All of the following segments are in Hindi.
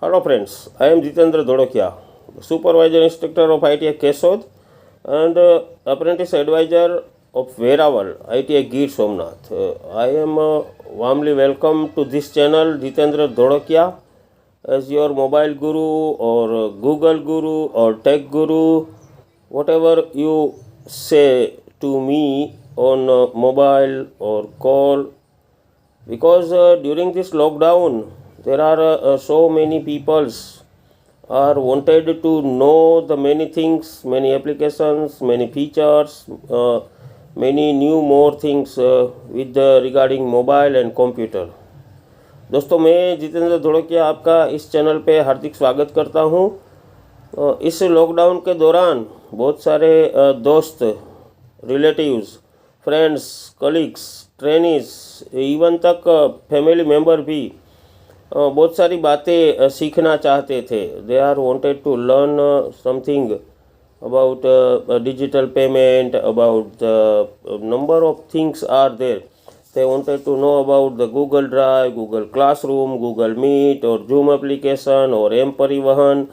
Hello friends, I am Jitendra Dodokia, Supervisor Instructor of ITI Kesod and Apprentice Advisor of Veraval, ITI Gir Somnath. I am warmly welcome to this channel, Jitendra Dodokia, as your mobile guru or Google guru or tech guru, whatever you say to me on mobile or call, because during this lockdown there are so many peoples are wanted to know the many things, many applications, many features, many new more things with regarding mobile and computer. दोस्तों, मैं जितेंद्र धोड़किया आपका इस चैनल पे हार्दिक स्वागत करता हूँ। इस लॉकडाउन के दौरान बहुत सारे दोस्त, relatives, friends, colleagues, trainees, even तक फैमिली मेम्बर भी बहुत सारी बातें सीखना चाहते थे। They are wanted to learn something about digital payment, about the number of things are there. They wanted to know about the Google Drive, Google Classroom, Google Meet or Zoom application or M-Parivahan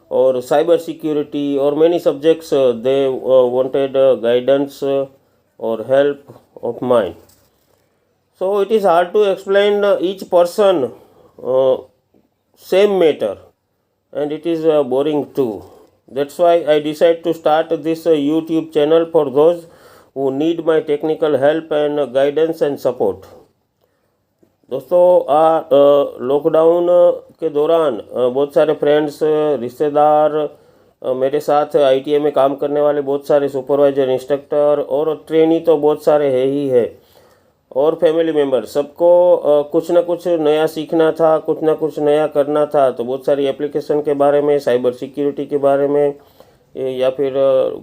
or cyber security or many subjects. They wanted guidance or help of mine. So it is hard to explain each person same matter, and it is boring too. That's why I decided to start this YouTube channel for those who need my technical help and guidance and support. दोस्तों, लॉकडाउन के दौरान बहुत सारे फ्रेंड्स, रिश्तेदार, मेरे साथ ITI में काम करने वाले बहुत सारे सुपरवाइजर, इंस्ट्रक्टर और ट्रेनी तो बहुत सारे है ही है, और फैमिली मेम्बर, सबको कुछ ना कुछ नया सीखना था, कुछ ना कुछ नया करना था। तो बहुत सारी एप्लीकेशन के बारे में, साइबर सिक्योरिटी के बारे में, या फिर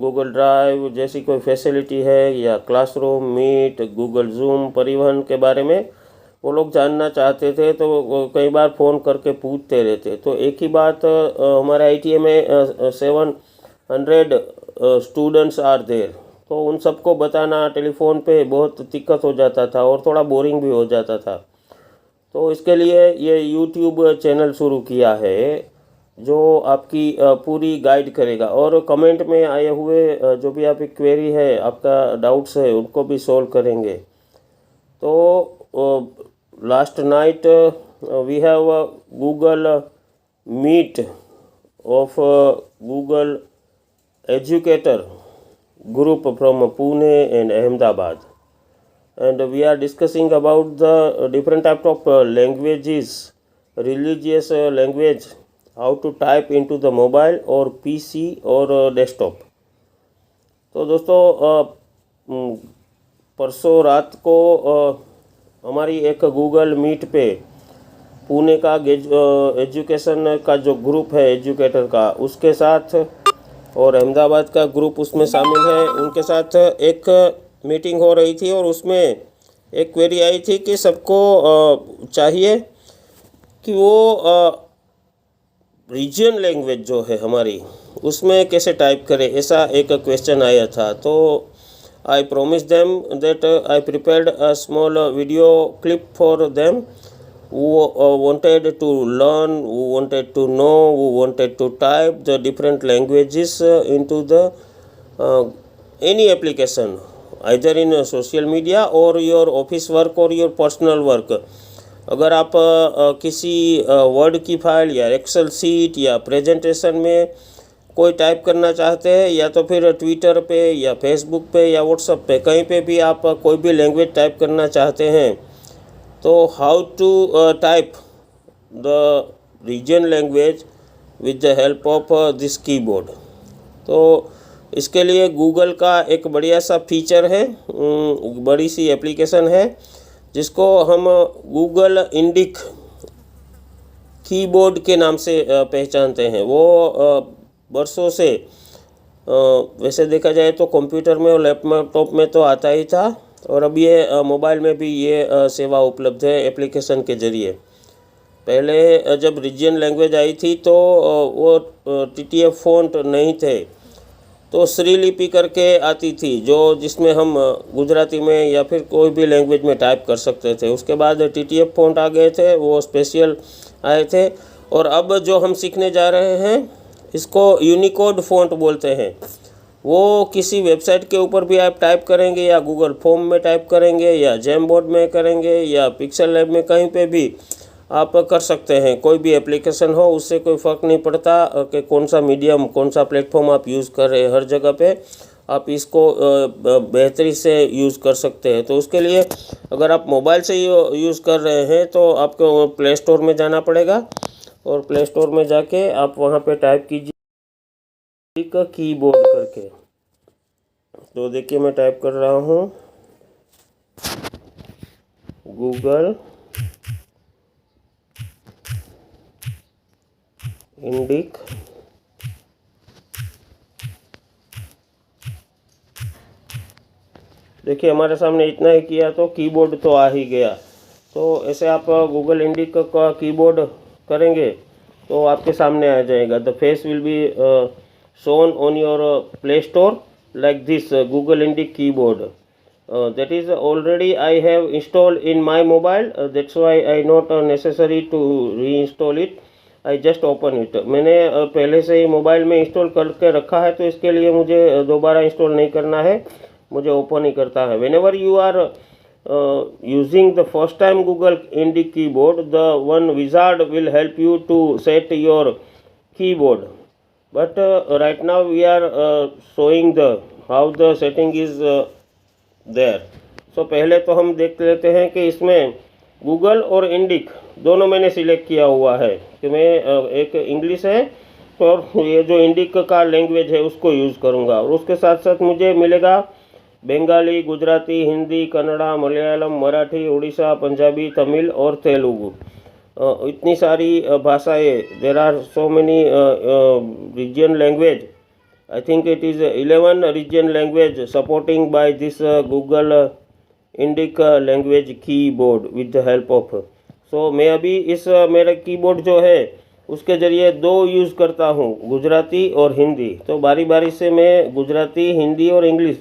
गूगल ड्राइव जैसी कोई फैसिलिटी है, या क्लासरूम, मीट, गूगल जूम, परिवहन के बारे में वो लोग जानना चाहते थे। तो कई बार फ़ोन करके पूछते रहते। तो एक ही बात, हमारे ITI में 700 स्टूडेंट्स आर देयर, तो उन सबको बताना टेलीफोन पे बहुत दिक्कत हो जाता था और थोड़ा बोरिंग भी हो जाता था। तो इसके लिए ये YouTube चैनल शुरू किया है जो आपकी पूरी गाइड करेगा, और कमेंट में आए हुए जो भी आपकी क्वेरी है, आपका डाउट्स है, उनको भी सॉल्व करेंगे। तो last night we have Google meet of Google educator group from Pune and Ahmedabad, and we are discussing about the different type of languages, religious language, how to type into the mobile or PC or desktop. तो दोस्तों, परसों रात को हमारी एक गूगल मीट पे पुणे का एजुकेशन का जो ग्रुप है एजुकेटर का, उसके साथ, और अहमदाबाद का ग्रुप उसमें शामिल है, उनके साथ एक मीटिंग हो रही थी। और उसमें एक क्वेरी आई थी कि सबको चाहिए कि वो रीजन लैंग्वेज जो है हमारी, उसमें कैसे टाइप करें, ऐसा एक क्वेश्चन आया था। तो I promise them that I prepared a small video clip for them who wanted to learn, who wanted to know, who wanted to type the different languages into the any application, either in social media or your office work or your personal work. अगर आप किसी वर्ड की फाइल या एक्सेल सीट या प्रेजेंटेशन में कोई टाइप करना चाहते हैं, या तो फिर ट्विटर पे या फेसबुक पे या व्हाट्सएप पे, कहीं पे भी आप कोई भी लैंग्वेज टाइप करना चाहते हैं, तो how to type the region language with the help of this keyboard. तो इसके लिए गूगल का एक बढ़िया सा फीचर है, बड़ी सी एप्लीकेशन है, जिसको हम गूगल इंडिक कीबोर्ड के नाम से पहचानते हैं। वो बरसों से, वैसे देखा जाए तो कंप्यूटर में और लैपटॉप में तो आता ही था, और अब ये मोबाइल में भी ये सेवा उपलब्ध है एप्लीकेशन के ज़रिए। पहले जब रीजन लैंग्वेज आई थी तो वो TTF फ़ॉन्ट नहीं थे, तो श्रीलिपि करके आती थी, जिसमें हम गुजराती में या फिर कोई भी लैंग्वेज में टाइप कर सकते थे। उसके बाद TTF फ़ॉन्ट आ गए थे, वो स्पेशल आए थे, और अब जो हम सीखने जा रहे हैं इसको यूनिकोड फ़ॉन्ट बोलते हैं। वो किसी वेबसाइट के ऊपर भी आप टाइप करेंगे या गूगल फॉर्म में टाइप करेंगे या जैमबोर्ड में करेंगे या पिक्सल लैब में कहीं पे भी आप कर सकते हैं। कोई भी एप्लीकेशन हो उससे कोई फ़र्क नहीं पड़ता कि कौन सा मीडियम कौन सा प्लेटफॉर्म आप यूज़ कर रहे हैं, हर जगह पे आप इसको बेहतरी से यूज़ कर सकते हैं। तो उसके लिए अगर आप मोबाइल से यूज़ कर रहे हैं तो आपको प्ले स्टोर में जाना पड़ेगा और प्ले स्टोर में जाके आप वहाँ पे टाइप कीजिए का कीबोर्ड करके। तो देखिए मैं टाइप कर रहा हूँ गूगल इंडिक देखिए हमारे सामने इतना ही किया तो कीबोर्ड तो आ ही गया। तो ऐसे आप गूगल इंडिक का कीबोर्ड करेंगे तो आपके सामने आ जाएगा। The face will be shown on your play store like this Google Indic keyboard. That is already I have installed in my mobile. That's why I not necessary to reinstall it. I just open it. मैंने पहले से ही मोबाइल में इंस्टॉल करके रखा है तो इसके लिए मुझे दोबारा इंस्टॉल नहीं करना है, मुझे ओपन ही करता है। Whenever you are using the first time Google Indic keyboard, the one wizard will help you to set your keyboard. But right now we are showing the how the setting is there. So पहले तो हम देख लेते हैं कि इसमें गूगल और इंडिक दोनों मैंने सिलेक्ट किया हुआ है कि मैं एक इंग्लिश है और ये जो इंडिक का लैंग्वेज है उसको यूज़ करूँगा। और उसके साथ साथ मुझे मिलेगा बंगाली, गुजराती, हिंदी, कन्नड़ा, मलयालम, मराठी, उड़ीसा, पंजाबी, तमिल और तेलुगु। इतनी सारी भाषाएं, there are so many region language. I think it is 11 region language supporting by this Google Indic language keyboard with the help of. So मैं अभी इस मेरा कीबोर्ड जो है उसके ज़रिए दो यूज़ करता हूँ, गुजराती और हिंदी। तो बारी बारी से मैं गुजराती, हिंदी और इंग्लिश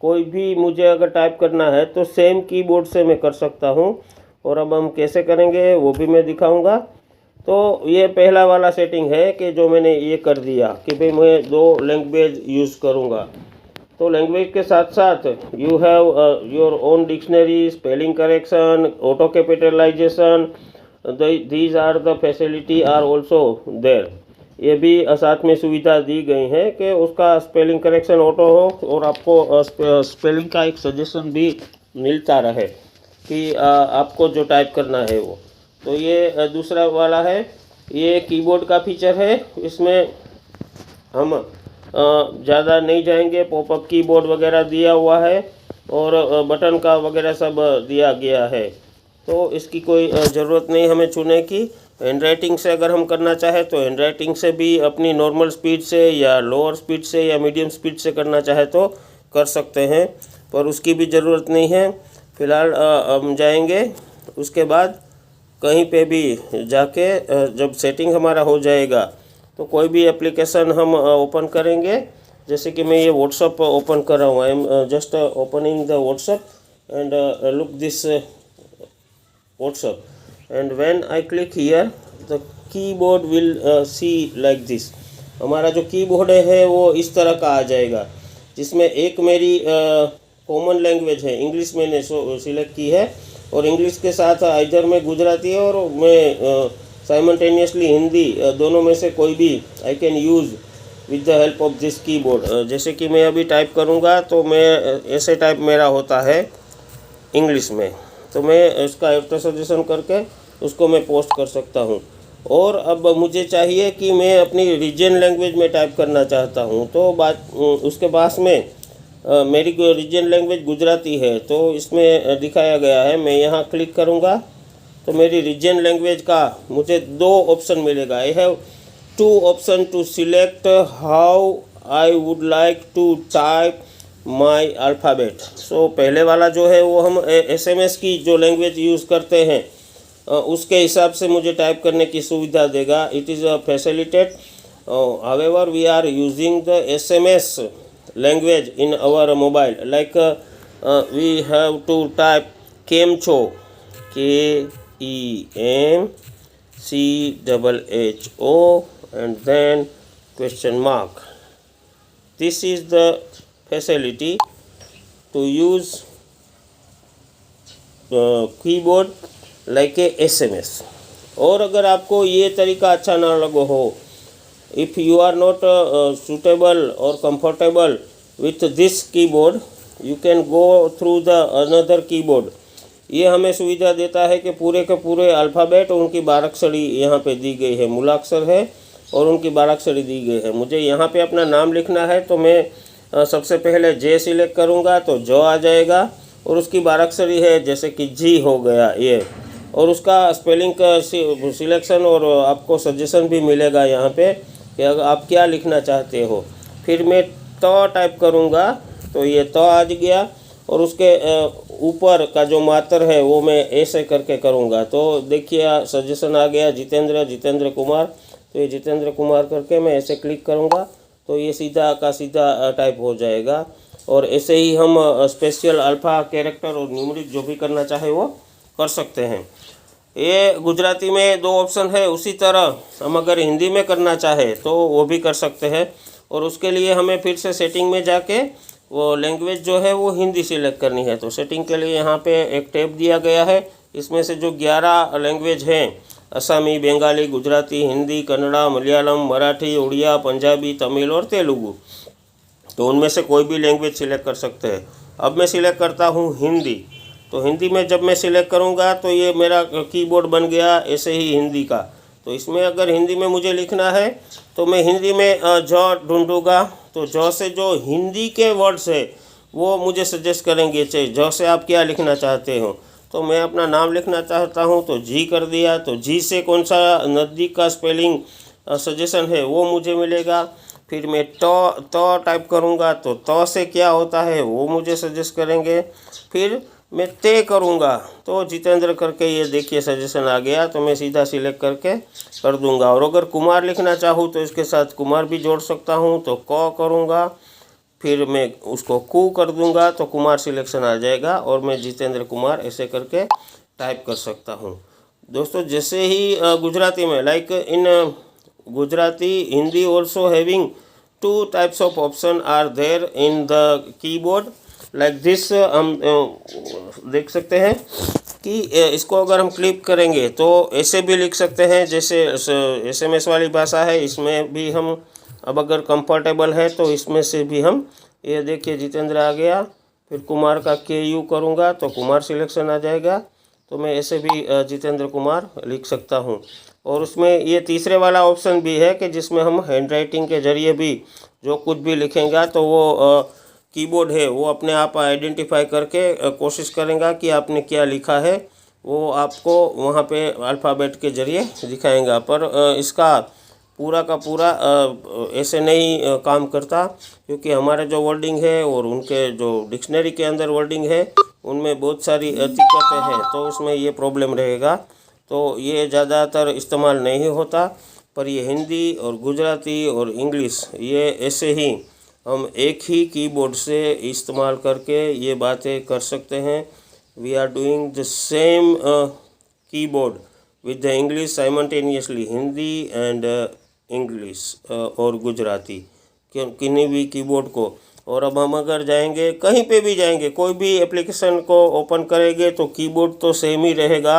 कोई भी मुझे अगर टाइप करना है तो सेम कीबोर्ड से मैं कर सकता हूँ। और अब हम कैसे करेंगे वो भी मैं दिखाऊंगा। तो ये पहला वाला सेटिंग है कि जो मैंने ये कर दिया कि भाई मैं दो लैंग्वेज यूज़ करूँगा। तो लैंग्वेज के साथ साथ you have your own dictionary, spelling correction, auto capitalization, these are the facility are also there. ये भी साथ में सुविधा दी गई है कि उसका स्पेलिंग करेक्शन ऑटो हो और आपको स्पेलिंग का एक सजेशन भी मिलता रहे कि आपको जो टाइप करना है वो। तो ये दूसरा वाला है, ये कीबोर्ड का फीचर है। इसमें हम ज़्यादा नहीं जाएंगे, पॉपअप कीबोर्ड वगैरह दिया हुआ है और बटन का वगैरह सब दिया गया है। तो इसकी कोई ज़रूरत नहीं हमें छूने की। हैंड राइटिंग से अगर हम करना चाहे तो हैंड राइटिंग से भी अपनी नॉर्मल स्पीड से या लोअर स्पीड से या मीडियम स्पीड से करना चाहे तो कर सकते हैं, पर उसकी भी ज़रूरत नहीं है। फ़िलहाल हम जाएंगे, उसके बाद कहीं पे भी जाके जब सेटिंग हमारा हो जाएगा तो कोई भी एप्लीकेशन हम ओपन करेंगे। जैसे कि मैं ये व्हाट्सअप ओपन कर रहा हूँ, I am just opening the WhatsApp and look this WhatsApp and when I click here the keyboard will see like this। हमारा जो कीबोर्ड है वो इस तरह का आ जाएगा, जिसमें एक मेरी कॉमन लैंग्वेज है इंग्लिश मैंने सिलेक्ट की है और इंग्लिश के साथ इधर में गुजराती है और मैं साइमल्टेनियसली हिंदी, दोनों में से कोई भी I can use with the help of this keyboard. जैसे कि मैं अभी टाइप करूँगा तो मैं ऐसे टाइप मेरा होता है इंग्लिश में, तो मैं इसका ऑटो सजेशन करके उसको मैं पोस्ट कर सकता हूँ। और अब मुझे चाहिए कि मैं अपनी रीजन लैंग्वेज में टाइप करना चाहता हूँ, तो बात उसके पास में मेरी रीजन लैंग्वेज गुजराती है तो इसमें दिखाया गया है। मैं यहाँ क्लिक करूँगा तो मेरी रीजन लैंग्वेज का मुझे दो ऑप्शन मिलेगा। I have two option to select how I would like to type my alphabet. So पहले वाला जो है वो हम SMS की जो लैंग्वेज यूज़ करते हैं उसके हिसाब से मुझे टाइप करने की सुविधा देगा। It is facilitated, however we are using the SMS language in our mobile like we have to type केमछो, KEMCHO CHHO and then question mark. This is the facility to use keyboard like a SMS. और अगर आपको ये तरीका अच्छा ना लगो हो, if you are not suitable और comfortable with this keyboard, you can go through the another keyboard. ये हमें सुविधा देता है कि पूरे के पूरे अल्फ़ाबेट और उनकी बाराक्षरी यहाँ पे दी गई है, मूलाक्षर है और उनकी बाराक्षरी दी गई है. मुझे यहाँ पे अपना नाम लिखना है तो मैं सबसे पहले जे सिलेक्ट करूँगा तो जो आ जाएगा और उसकी बाराक्षरी है जैसे कि जी हो गया ये, और उसका स्पेलिंग का सिलेक्शन और आपको सजेशन भी मिलेगा यहाँ पे कि आप क्या लिखना चाहते हो. फिर मैं तो टाइप करूँगा तो ये तो आ गया और उसके ऊपर का जो मात्र है वो मैं ऐसे करके करूँगा. तो देखिए सजेशन आ गया जितेंद्र कुमार. तो ये जितेंद्र कुमार करके मैं ऐसे क्लिक करूँगा तो ये सीधा का सीधा टाइप हो जाएगा. और ऐसे ही हम स्पेशल अल्फ़ा कैरेक्टर और न्यूमरिक जो भी करना चाहे वो कर सकते हैं. ये गुजराती में 2 ऑप्शन है. उसी तरह हम अगर हिंदी में करना चाहे तो वो भी कर सकते हैं. और उसके लिए हमें फिर से सेटिंग में जाके वो लैंग्वेज जो है वो हिंदी सिलेक्ट करनी है. तो सेटिंग के लिए यहाँ पे एक टैब दिया गया है. इसमें से जो 11 लैंग्वेज हैं, असमी, बंगाली, गुजराती, हिंदी, कन्नड़ा, मलयालम, मराठी, उड़िया, पंजाबी, तमिल और तेलुगु, तो उनमें से कोई भी लैंग्वेज सिलेक्ट कर सकते हैं. अब मैं सिलेक्ट करता हूँ हिंदी. तो हिंदी में जब मैं सिलेक्ट करूँगा तो ये मेरा कीबोर्ड बन गया ऐसे ही हिंदी का. तो इसमें अगर हिंदी में मुझे लिखना है तो मैं हिंदी में जो ढूंढूंगा तो जो से जो हिंदी के वर्ड्स है वो मुझे सजेस्ट करेंगे चाहिए जो से आप क्या लिखना चाहते हो. तो मैं अपना नाम लिखना चाहता हूँ तो जी कर दिया. तो जी से कौन सा नज़दीक का स्पेलिंग सजेशन है वो मुझे मिलेगा. फिर मैं तो टाइप करूँगा तो से क्या होता है वो मुझे सजेस्ट करेंगे. फिर मैं ते करूँगा तो जितेंद्र करके ये देखिए सजेशन आ गया. तो मैं सीधा सिलेक्ट करके कर दूँगा. और अगर कुमार लिखना चाहूँ तो इसके साथ कुमार भी जोड़ सकता हूँ. तो क करूँगा, फिर मैं उसको कू कर दूँगा तो कुमार सिलेक्शन आ जाएगा और मैं जितेंद्र कुमार ऐसे करके टाइप कर सकता हूँ. दोस्तों जैसे ही गुजराती में like in Gujarati Hindi also having 2 types of option are there in the keyboard like this. हम देख सकते हैं कि इसको अगर हम क्लिक करेंगे तो ऐसे भी लिख सकते हैं जैसे SMS वाली भाषा है. इसमें भी हम अब अगर कंफर्टेबल है तो इसमें से भी हम ये देखिए जितेंद्र आ गया. फिर कुमार का KU करूँगा तो कुमार सिलेक्शन आ जाएगा. तो मैं ऐसे भी जितेंद्र कुमार लिख सकता हूँ. और उसमें ये तीसरे वाला ऑप्शन भी है कि जिसमें हम हैंड राइटिंग के ज़रिए भी जो कुछ भी लिखेंगे तो वो कीबोर्ड है वो अपने आप आइडेंटिफाई करके कोशिश करेगा कि आपने क्या लिखा है, वो आपको वहाँ पे अल्फ़ाबेट के ज़रिए दिखाएगा. पर इसका पूरा का पूरा ऐसे नहीं काम करता क्योंकि हमारे जो वर्डिंग है और उनके जो डिक्शनरी के अंदर वर्डिंग है उनमें बहुत सारी दिक्कतें हैं. तो उसमें ये प्रॉब्लम रहेगा. तो ये ज़्यादातर इस्तेमाल नहीं होता. पर ये हिंदी और गुजराती और इंग्लिश ये ऐसे ही हम एक ही कीबोर्ड से इस्तेमाल करके ये बातें कर सकते हैं. We are doing the same keyboard with the English simultaneously, Hindi and English और गुजराती किन्हीं भी कीबोर्ड को. और अब हम अगर जाएंगे कहीं पे भी जाएंगे कोई भी एप्लीकेशन को ओपन करेंगे तो कीबोर्ड तो सेम ही रहेगा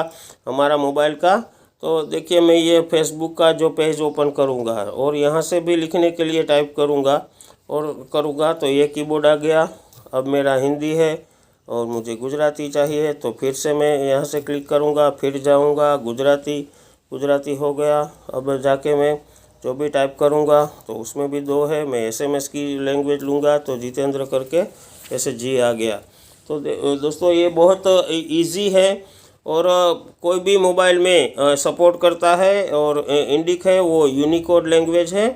हमारा मोबाइल का. तो देखिए मैं ये फेसबुक का जो पेज ओपन करूँगा और यहाँ से भी लिखने के लिए टाइप करूँगा और करूँगा तो ये कीबोर्ड आ गया. अब मेरा हिंदी है और मुझे गुजराती चाहिए तो फिर से मैं यहाँ से क्लिक करूँगा, फिर जाऊँगा गुजराती हो गया. अब जाके मैं जो भी टाइप करूँगा तो उसमें भी 2 है. मैं SMS की लैंग्वेज लूँगा तो जितेंद्र करके ऐसे जी आ गया. तो दोस्तों ये बहुत इजी है और कोई भी मोबाइल में सपोर्ट करता है. और इंडिक है वो यूनिकोड लैंग्वेज है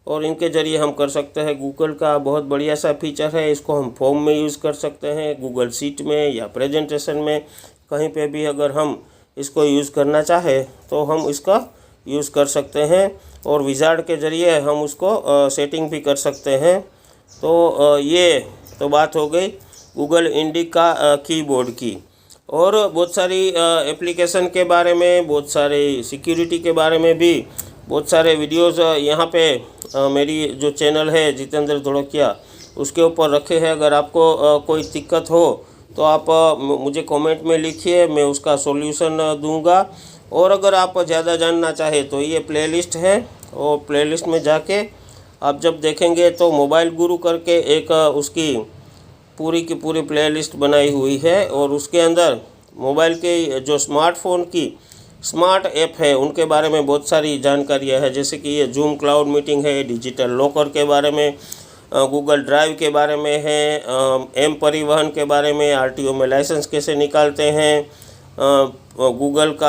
और इनके ज़रिए हम कर सकते हैं. गूगल का बहुत बढ़िया सा फीचर है. इसको हम फॉर्म में यूज़ कर सकते हैं, गूगल शीट में या प्रेजेंटेशन में, कहीं पे भी अगर हम इसको यूज़ करना चाहे तो हम इसका यूज़ कर सकते हैं. और विजार्ड के ज़रिए हम उसको सेटिंग भी कर सकते हैं. तो ये तो बात हो गई गूगल इंडिक का कीबोर्ड की. और बहुत सारी एप्लीकेशन के बारे में, बहुत सारी सिक्योरिटी के बारे में भी बहुत सारे वीडियोज़ यहाँ पे मेरी जो चैनल है जितेंद्र धोड़किया उसके ऊपर रखे हैं। अगर आपको कोई दिक्कत हो तो आप मुझे कमेंट में लिखिए, मैं उसका सॉल्यूशन दूंगा। और अगर आप ज़्यादा जानना चाहें तो ये प्लेलिस्ट है, और प्लेलिस्ट में जाके आप जब देखेंगे तो मोबाइल गुरु करके एक उसकी पूरी की पूरी प्लेलिस्ट बनाई हुई है, और उसके अंदर मोबाइल के जो स्मार्टफोन की स्मार्ट ऐप है उनके बारे में बहुत सारी जानकारियाँ है, जैसे कि ये जूम क्लाउड मीटिंग है, डिजिटल लॉकर के बारे में, गूगल ड्राइव के बारे में है, एम परिवहन के बारे में, आरटीओ में लाइसेंस कैसे निकालते हैं, गूगल का